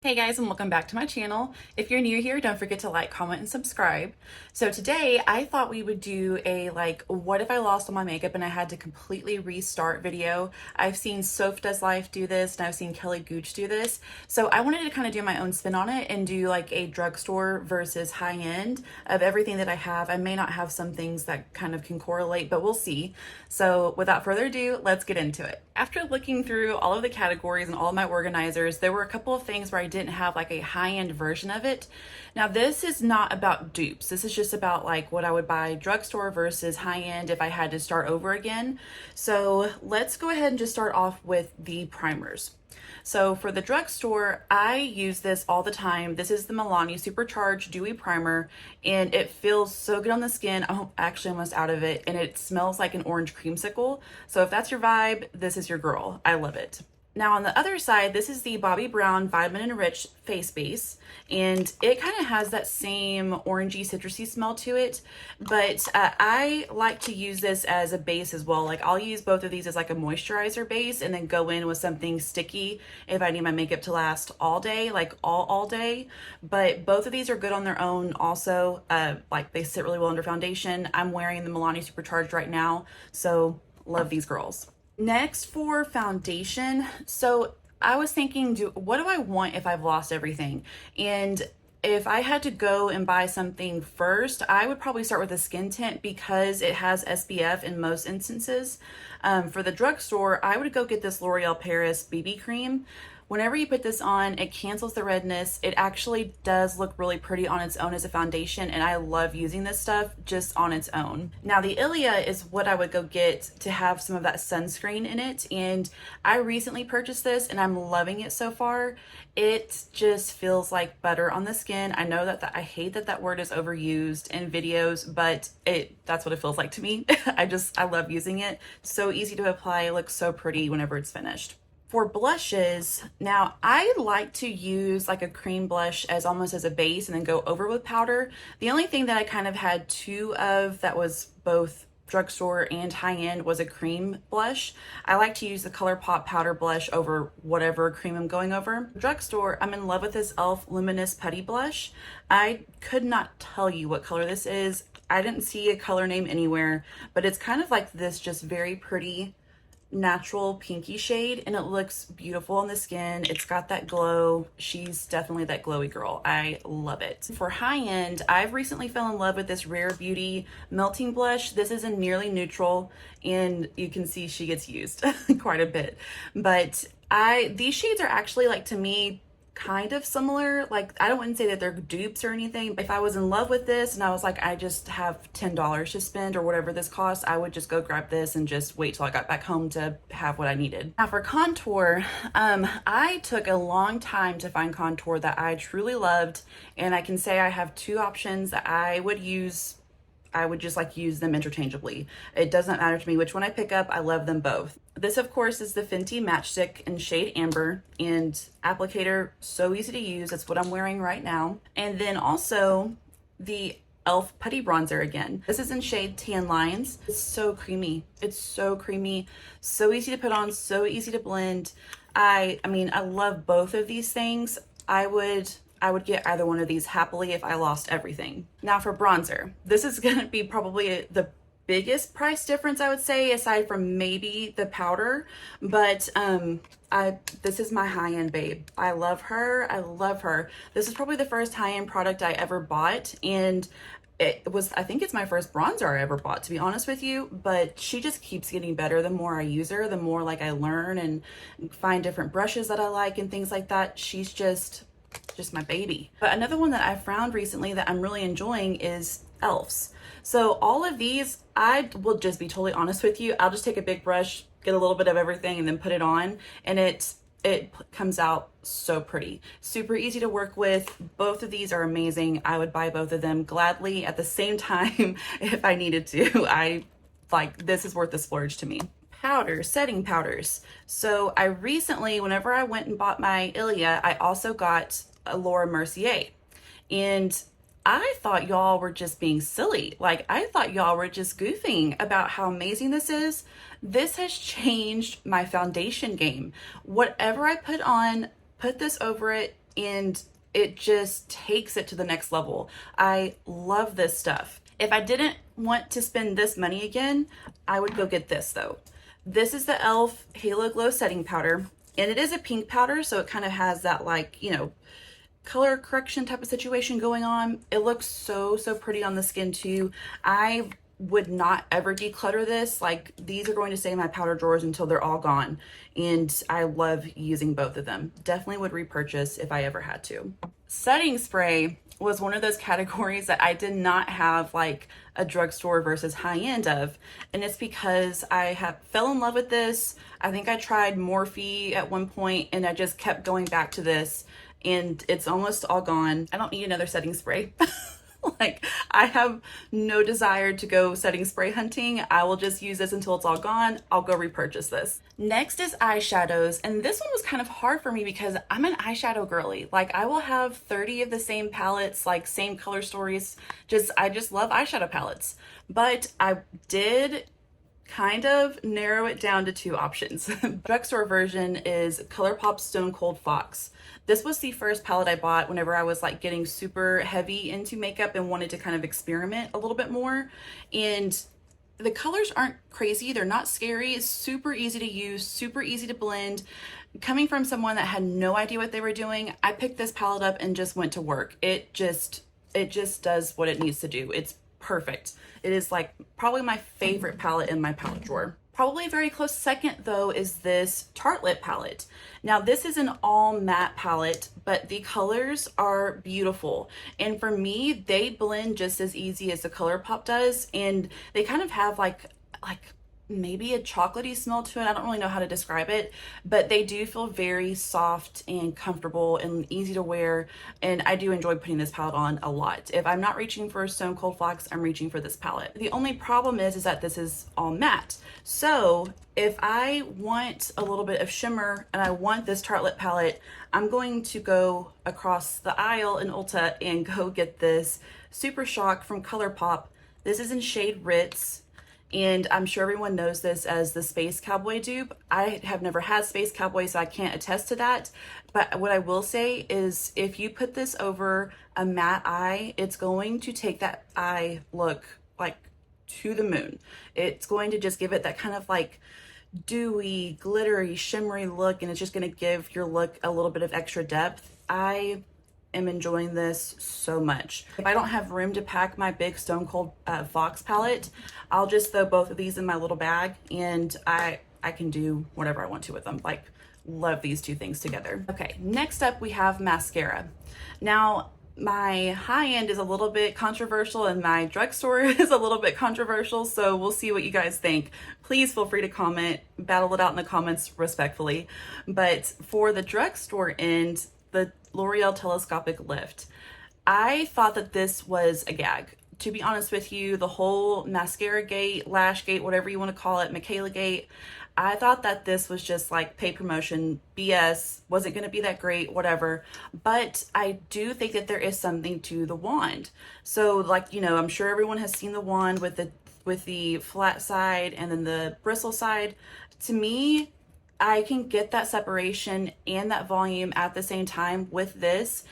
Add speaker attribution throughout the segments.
Speaker 1: Hey guys, and welcome back to my channel. If you're new here, don't forget to like, comment, and subscribe. So today I thought we would do a what if I lost all my makeup and I had to completely restart video. I've seen Soph Does Life do this and I've seen Kelly Gooch do this. So I wanted to kind of do my own spin on it and do like a drugstore versus high end of everything that I have. I may not have some things that kind of can correlate, but we'll see. So without further ado, let's get into it. After looking through all of the categories and all of my organizers, there were a couple of things where I didn't have like a high-end version of it. Now this is not about dupes. This is just about like what I would buy drugstore versus high-end if I had to start over again. So let's go ahead and just start off with the primers. So for the drugstore, I use this all the time. This is the Milani Supercharged Dewy Primer, and it feels so good on the skin. I'm actually almost out of it, and it smells like an orange creamsicle. So if that's your vibe, this is your girl. I love it. Now on the other side, this is the Bobbi Brown Vitamin Enriched Face Base, and it kind of has that same orangey citrusy smell to it, but I like to use this as a base as well. Like I'll use both of these as like a moisturizer base and then go in with something sticky if I need my makeup to last all day, like all day. But both of these are good on their own also. Like they sit really well under foundation. I'm wearing the Milani Supercharged right now, so love these girls. Next for foundation, so I was thinking, what do I want if I've lost everything? And if I had to go and buy something first, I would probably start with a skin tint because it has SPF in most instances. For the drugstore, I would go get this L'Oreal Paris BB cream. Whenever you put this on, it cancels the redness. It actually does look really pretty on its own as a foundation, and I love using this stuff just on its own. Now the Ilia is what I would go get to have some of that sunscreen in it, and I recently purchased this and I'm loving it so far. It just feels like butter on the skin. I know that I hate that word is overused in videos, but that's what it feels like to me. I love using it. So easy to apply, it looks so pretty whenever it's finished. For blushes, now I like to use like a cream blush as almost as a base and then go over with powder. The only thing that I kind of had two of that was both drugstore and high-end was a cream blush. I like to use the ColourPop powder blush over whatever cream I'm going over. Drugstore, I'm in love with this e.l.f. Luminous Putty Blush. I could not tell you what color this is. I didn't see a color name anywhere, but it's kind of like this just very pretty natural pinky shade, and it looks beautiful on the skin. It's got that glow. She's definitely that glowy girl. I love it. For high end, I've recently fell in love with this Rare Beauty melting blush. This is a nearly neutral, and you can see she gets used quite a bit, but these shades are actually, like, to me, kind of similar. Like, I wouldn't say that they're dupes or anything. If I was in love with this and I was like, I just have $10 to spend or whatever this costs, I would just go grab this and just wait till I got back home to have what I needed. Now for contour, I took a long time to find contour that I truly loved, and I can say I have two options that I would use. I would just like use them interchangeably. It doesn't matter to me which one I pick up. I love them both. This, of course, is the Fenty Matchstick in shade Amber, and applicator, so easy to use. That's what I'm wearing right now. And then also the e.l.f. Putty Bronzer again. This is in shade Tan Lines. It's so creamy. It's so creamy, so easy to put on, so easy to blend. I mean, I love both of these things. I would get either one of these happily if I lost everything. Now for bronzer, this is gonna be probably the biggest price difference, I would say, aside from maybe the powder, but this is my high-end babe. I love her. I love her. This is probably the first high-end product I ever bought, and I think it's my first bronzer I ever bought, to be honest with you, but she just keeps getting better the more I use her, the more like I learn and find different brushes that I like and things like that. She's just my baby. But another one that I found recently that I'm really enjoying is e.l.f.'s. So all of these, I will just be totally honest with you, I'll just take a big brush, get a little bit of everything, and then put it on, and it comes out so pretty. Super easy to work with. Both of these are amazing. I would buy both of them gladly at the same time if I needed to. This is worth the splurge to me. Powders, setting powders. So I recently, whenever I went and bought my Ilia, I also got a Laura Mercier, and I thought y'all were just being silly. Like, I thought y'all were just goofing about how amazing this is. This has changed my foundation game. Whatever I put on, put this over it, and it just takes it to the next level. I love this stuff. If I didn't want to spend this money again, I would go get this though. This is the e.l.f. Halo Glow Setting Powder, and it is a pink powder, so it kind of has that, like, you know, color correction type of situation going on. It looks so pretty on the skin too. I would not ever declutter this. Like, these are going to stay in my powder drawers until they're all gone, and I love using both of them. Definitely would repurchase if I ever had to. Setting spray was one of those categories that I did not have like a drugstore versus high end of, and it's because I have fell in love with this. I think I tried Morphe at one point and I just kept going back to this, and it's almost all gone. I don't need another setting spray. Like, I have no desire to go setting spray hunting. I will just use this until it's all gone. I'll go repurchase this. Next is eyeshadows, and this one was kind of hard for me because I'm an eyeshadow girly. Like, I will have 30 of the same palettes, like same color stories. I just love eyeshadow palettes. But I did kind of narrow it down to two options. Drugstore version is ColourPop Stone Cold Fox. This was the first palette I bought whenever I was like getting super heavy into makeup and wanted to kind of experiment a little bit more. And the colors aren't crazy, they're not scary, it's super easy to use, super easy to blend. Coming from someone that had no idea what they were doing, I picked this palette up and just went to work. It just does what it needs to do. It's perfect. It is like probably my favorite palette in my palette drawer. Probably a very close second though is this Tartelette palette. Now this is an all matte palette, but the colors are beautiful. And for me, they blend just as easy as the ColourPop does. And they kind of have like maybe a chocolatey smell to it. I don't really know how to describe it, but they do feel very soft and comfortable and easy to wear. And I do enjoy putting this palette on a lot. If I'm not reaching for Stone Cold Fox, I'm reaching for this palette. The only problem is that this is all matte. So if I want a little bit of shimmer and I want this Tartelette palette, I'm going to go across the aisle in Ulta and go get this Super Shock from ColourPop. This is in shade Ritz. And I'm sure everyone knows this as the Space Cowboy dupe. I have never had Space Cowboy, so I can't attest to that. But what I will say is if you put this over a matte eye, it's going to take that eye look like to the moon. It's going to just give it that kind of like dewy, glittery, shimmery look, and it's just going to give your look a little bit of extra depth. I am enjoying this so much. If I don't have room to pack my big Stone Cold Fox palette, I'll just throw both of these in my little bag, and I can do whatever I want to with them. Like, love these two things together. Okay, next up we have mascara. Now, my high end is a little bit controversial and my drugstore is a little bit controversial, so we'll see what you guys think. Please feel free to comment, battle it out in the comments respectfully. But for the drugstore end, the L'Oreal Telescopic Lift, I thought that this was a gag. To be honest with you, the whole mascara gate, lash gate, whatever you want to call it, Michaela gate, I thought that this was just like paid promotion, BS, wasn't going to be that great, whatever. But I do think that there is something to the wand. So, like, you know, I'm sure everyone has seen the wand with the flat side and then the bristle side. To me, I can get that separation and that volume at the same time with this,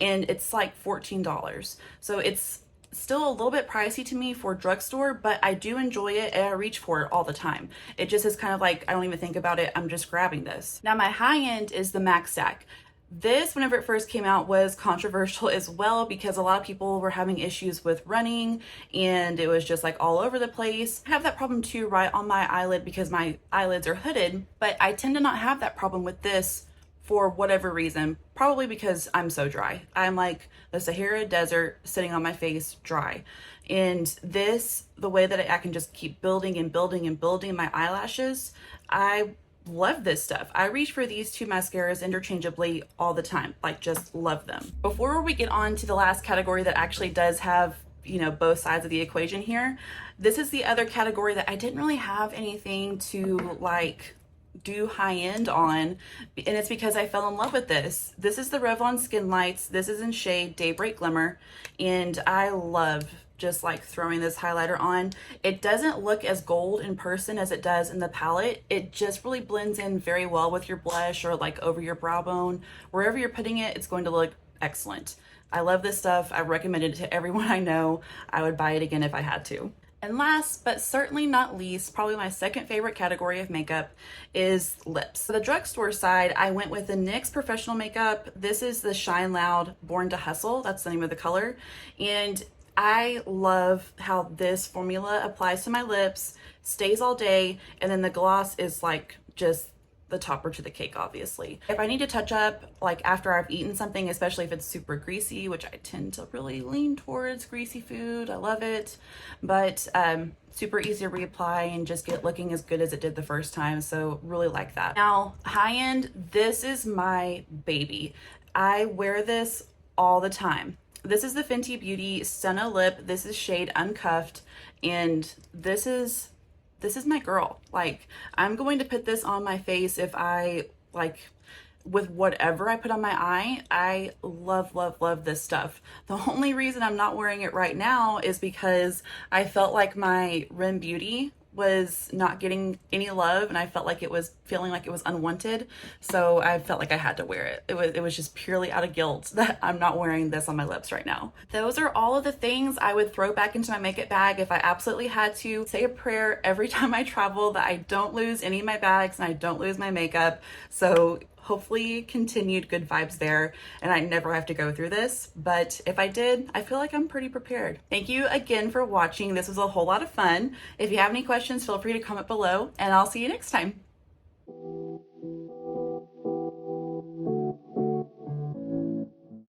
Speaker 1: and it's like $14. So it's still a little bit pricey to me for drugstore, but I do enjoy it and I reach for it all the time. It just is kind of like, I don't even think about it, I'm just grabbing this. Now my high end is the MAC Stack. This, whenever it first came out, was controversial as well because a lot of people were having issues with running and it was just like all over the place. I have that problem too right on my eyelid because my eyelids are hooded, but I tend to not have that problem with this for whatever reason, probably because I'm so dry. I'm like the Sahara Desert sitting on my face dry. And this, the way that I can just keep building and building and building my eyelashes, I love this stuff. I reach for these two mascaras interchangeably all the time, like just love them. Before we get on to the last category that actually does have, you know, both sides of the equation here, this is the other category that I didn't really have anything to like do high end on, and it's because I fell in love with this. This is the Revlon Skin Lights. This is in shade Daybreak Glimmer, and I love just like throwing this highlighter on. It doesn't look as gold in person as it does in the palette. It just really blends in very well with your blush or like over your brow bone. Wherever you're putting it, it's going to look excellent. I love this stuff. I recommend it to everyone I know. I would buy it again if I had to. And last, but certainly not least, probably my second favorite category of makeup is lips. For the drugstore side, I went with the NYX Professional Makeup. This is the Shine Loud Born to Hustle. That's the name of the color. And I love how this formula applies to my lips, stays all day, and then the gloss is like just the topper to the cake, obviously. If I need to touch up, like after I've eaten something, especially if it's super greasy, which I tend to really lean towards greasy food, I love it, but super easy to reapply and just get looking as good as it did the first time, so really like that. Now, high end, this is my baby. I wear this all the time. This is the Fenty Beauty Stunna Lip. This is shade Uncuffed, and this is my girl. Like, I'm going to put this on my face if I like with whatever I put on my eye. I love, love, love this stuff. The only reason I'm not wearing it right now is because I felt like my Rim Beauty was not getting any love, and I felt like it was feeling like it was unwanted, so I felt like I had to wear it. It was just purely out of guilt that I'm not wearing this on my lips right now. Those are all of the things I would throw back into my makeup bag if I absolutely had to. Say a prayer every time I travel that I don't lose any of my bags and I don't lose my makeup. So hopefully continued good vibes there and I never have to go through this, but if I did, I feel like I'm pretty prepared. Thank you again for watching. This was a whole lot of fun. If you have any questions, feel free to comment below, and I'll see you next time.